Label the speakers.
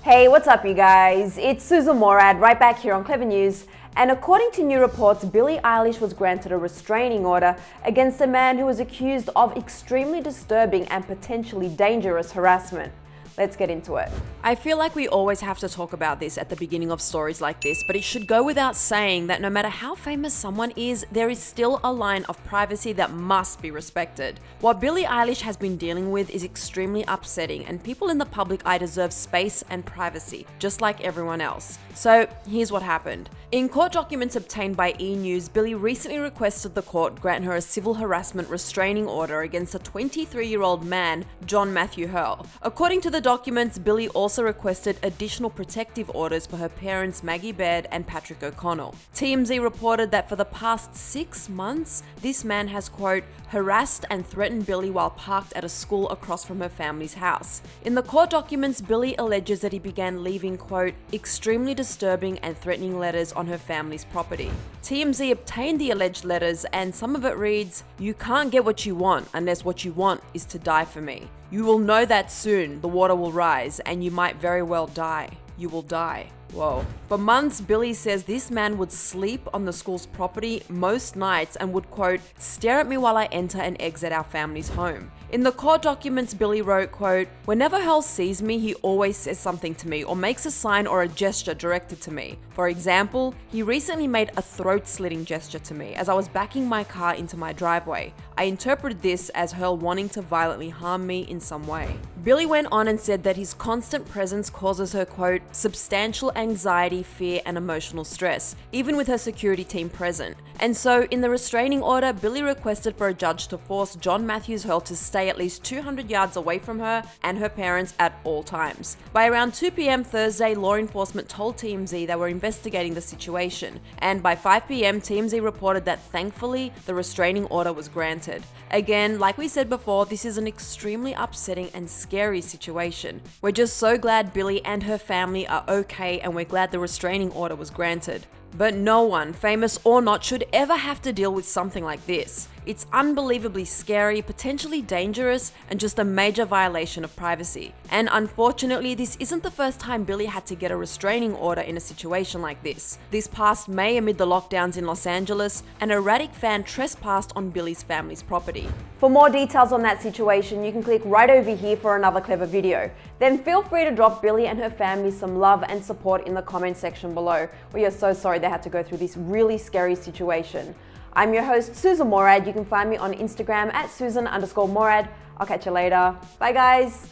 Speaker 1: Hey, what's up you guys? It's Susan Morad right back here on Clever News. And according to new reports, Billie Eilish was granted a restraining order against a man who was accused of extremely disturbing and potentially dangerous harassment. Let's get into it.
Speaker 2: I feel like we always have to talk about this at the beginning of stories like this, but it should go without saying that no matter how famous someone is, there is still a line of privacy that must be respected. What Billie Eilish has been dealing with is extremely upsetting, and people in the public eye deserve space and privacy, just like everyone else. So here's what happened. In court documents obtained by E! News, Billie recently requested the court grant her a civil harassment restraining order against a 23-year-old man, John Matthew Hurl. According to the documents, Billie also requested additional protective orders for her parents Maggie Baird and Patrick O'Connell. TMZ reported that for the past 6 months, this man has, quote, harassed and threatened Billie while parked at a school across from her family's house. In the court documents, Billie alleges that he began leaving, quote, extremely disturbing and threatening letters on her family's property. TMZ obtained the alleged letters, and some of it reads, "You can't get what you want unless what you want is to die for me. You will know that soon, the water will rise, and you might very well die. You will die." Whoa. For months, Billie says this man would sleep on the school's property most nights and would, quote, stare at me while I enter and exit our family's home. In the court documents, Billie wrote, quote, whenever Hurl sees me, he always says something to me or makes a sign or a gesture directed to me. For example, he recently made a throat-slitting gesture to me as I was backing my car into my driveway. I interpreted this as Hurl wanting to violently harm me in some way. Billie went on and said that his constant presence causes her, quote, substantial anxiety, fear, and emotional stress, even with her security team present. And so, in the restraining order, Billie requested for a judge to force John Matthews Hurl to stay at least 200 yards away from her and her parents at all times. By around 2 p.m. Thursday, law enforcement told TMZ they were investigating the situation, and by 5 p.m. TMZ reported that thankfully the restraining order was granted. Again, like we said before, this is an extremely upsetting and scary situation. We're just so glad Billie and her family are okay, and we're glad the restraining order was granted. But no one, famous or not, should ever have to deal with something like this. It's unbelievably scary, potentially dangerous, and just a major violation of privacy. And unfortunately, this isn't the first time Billie had to get a restraining order in a situation like this. This past May, amid the lockdowns in Los Angeles, an erratic fan trespassed on Billie's family's property.
Speaker 1: For more details on that situation, you can click right over here for another clever video. Then feel free to drop Billie and her family some love and support in the comment section below. We are so sorry they had to go through this really scary situation. I'm your host, Susan Morad. You can find me on Instagram at Susan_Morad. I'll catch you later. Bye guys.